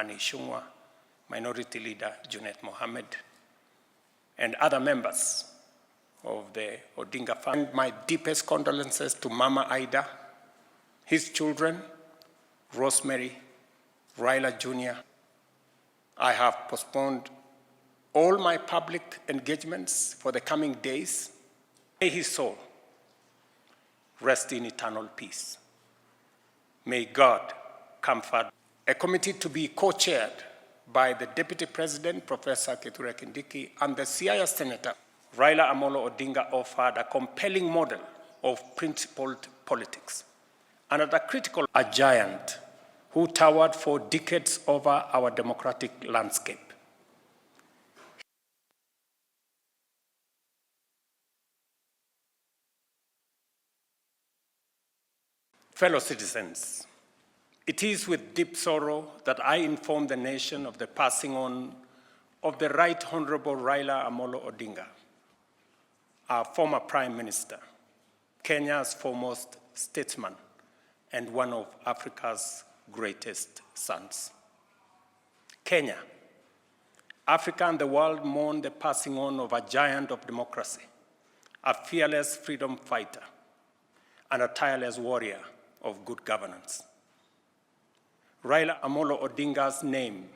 Kimani Ichung'wah, Minority Leader Junet Mohammed, and other members of the Odinga family. My deepest condolences to Mama Ida, his children, Rosemary, Raila Jr. I have postponed all my public engagements for the coming days. May his soul rest in eternal peace. May God comfort. A committee to be co-chaired by the Deputy President, Professor Kithure Kindiki, and the Siaya Senator, Raila Amolo Odinga, offered a compelling model of principled politics. And at a critical, a giant who towered for decades over our democratic landscape. Fellow citizens, it is with deep sorrow that I inform the nation of the passing on of the Right Honorable Raila Amolo Odinga, our former Prime Minister, Kenya's foremost statesman, and one of Africa's greatest sons. Kenya, Africa and the world mourn the passing on of a giant of democracy, a fearless freedom fighter, and a tireless warrior of good governance. Raila Amolo Odinga's name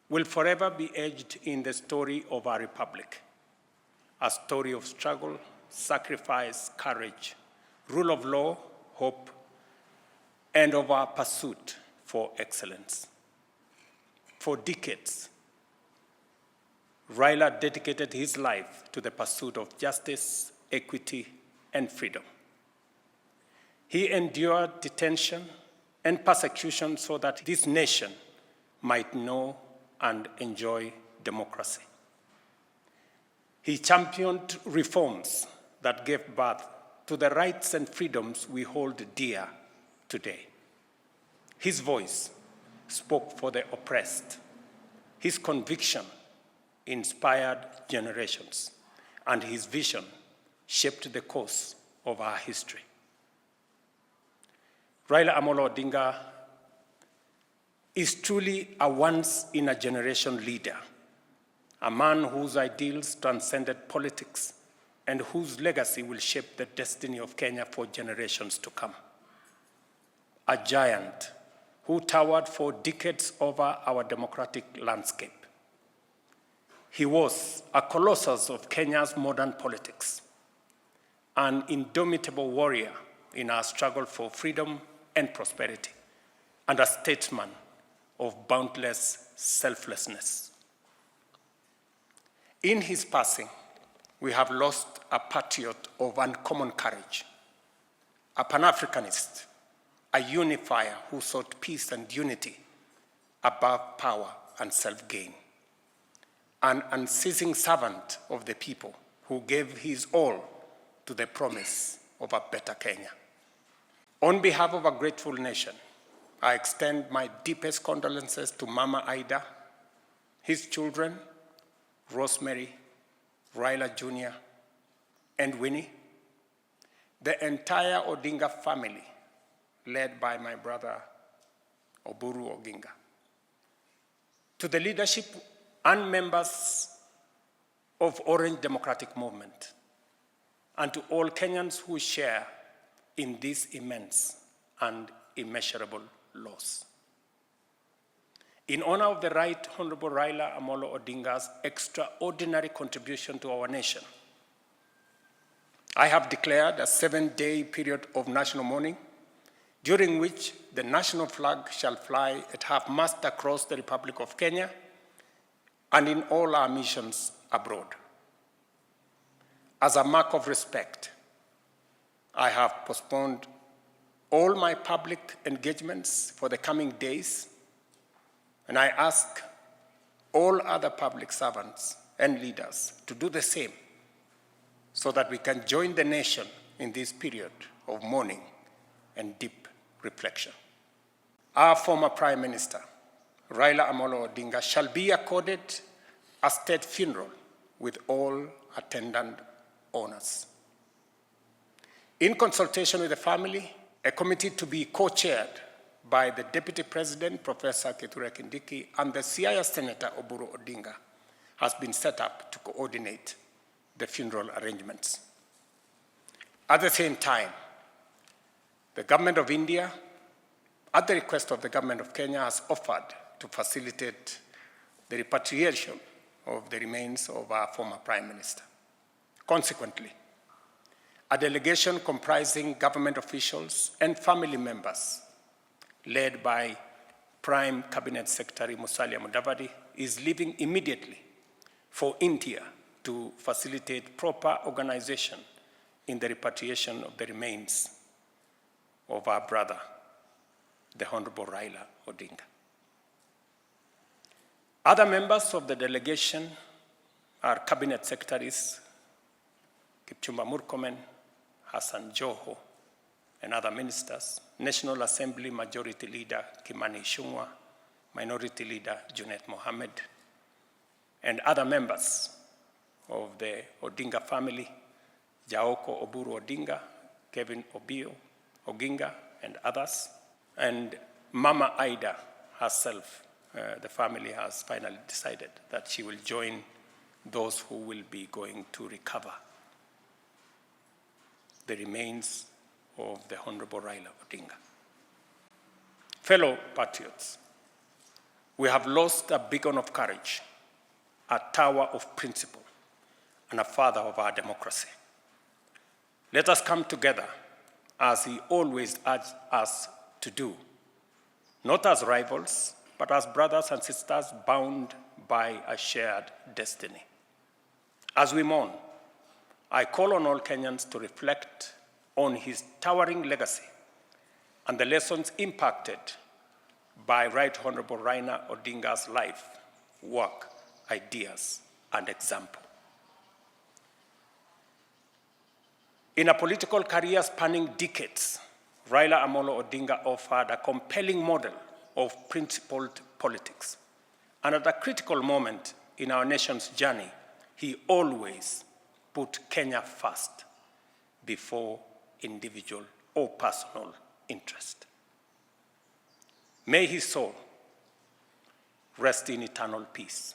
will forever be etched in the story of our republic, a story of struggle, sacrifice, courage, rule of law, hope, and of our pursuit for excellence. For decades, Raila dedicated his life to the pursuit of justice, equity, and freedom. He endured detention and persecution so that this nation might know and enjoy democracy. He championed reforms that gave birth to the rights and freedoms we hold dear today. His voice spoke for the oppressed. His conviction inspired generations, and his vision shaped the course of our history. Raila Amolo Odinga is truly a once-in-a-generation leader, a man whose ideals transcended politics and whose legacy will shape the destiny of Kenya for generations to come. A giant who towered for decades over our democratic landscape. He was a colossus of Kenya's modern politics, an indomitable warrior in our struggle for freedom and prosperity, and a statesman of boundless selflessness. In his passing, we have lost a patriot of uncommon courage, a Pan-Africanist, a unifier who sought peace and unity above power and self-gain, an unceasing servant of the people who gave his all to the promise of a better Kenya. On behalf of a grateful nation, I extend my deepest condolences to Mama Ida, his children, Rosemary, Raila Jr., and Winnie, the entire Odinga family, led by my brother, Oburu Odinga, to the leadership and members of Orange Democratic Movement, and to all Kenyans who share in this immense and immeasurable loss. In honor of the Right Honorable Raila Amolo Odinga's extraordinary contribution to our nation, I have declared a 7-day period of national mourning, during which the national flag shall fly at half-mast across the Republic of Kenya and in all our missions abroad. As a mark of respect, I have postponed all my public engagements for the coming days, and I ask all other public servants and leaders to do the same so that we can join the nation in this period of mourning and deep reflection. Our former Prime Minister, Raila Amolo Odinga, shall be accorded a state funeral with all attendant honors. In consultation with the family, a committee to be co-chaired by the Deputy President, Professor Kithure Kindiki, and the Siaya Senator, Oburu Odinga, has been set up to coordinate the funeral arrangements. At the same time, the Government of India, at the request of the Government of Kenya, has offered to facilitate the repatriation of the remains of our former Prime Minister. Consequently, a delegation comprising government officials and family members, led by Prime Cabinet Secretary Musalia Mudavadi, is leaving immediately for India to facilitate proper organization in the repatriation of the remains of our brother, the Honorable Raila Odinga. Other members of the delegation are Cabinet Secretaries Kipchumba Murkomen, Hassan Joho, and other ministers, National Assembly Majority Leader Kimani Ichung'wah, Minority Leader Junet Mohammed, and other members of the Odinga family, Jaoko Oburu Odinga, Kevin Oginga, and others, and Mama Aida herself. The family has finally decided that she will join those who will be going to recover the remains of the Honorable Raila Odinga. Fellow patriots, we have lost a beacon of courage, a tower of principle, and a father of our democracy. Let us come together as he always urged us to do, not as rivals, but as brothers and sisters bound by a shared destiny. As we mourn, I call on all Kenyans to reflect on his towering legacy and the lessons impacted by Right Honorable Raila Odinga's life, work, ideas, and example. In a political career spanning decades, Raila Amolo Odinga offered a compelling model of principled politics. And at a critical moment in our nation's journey, he always put Kenya first before individual or personal interest. May his soul rest in eternal peace.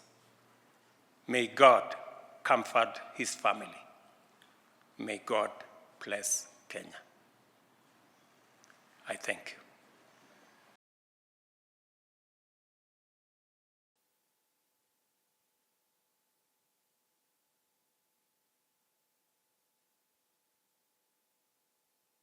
May God comfort his family. May God bless Kenya. I thank you.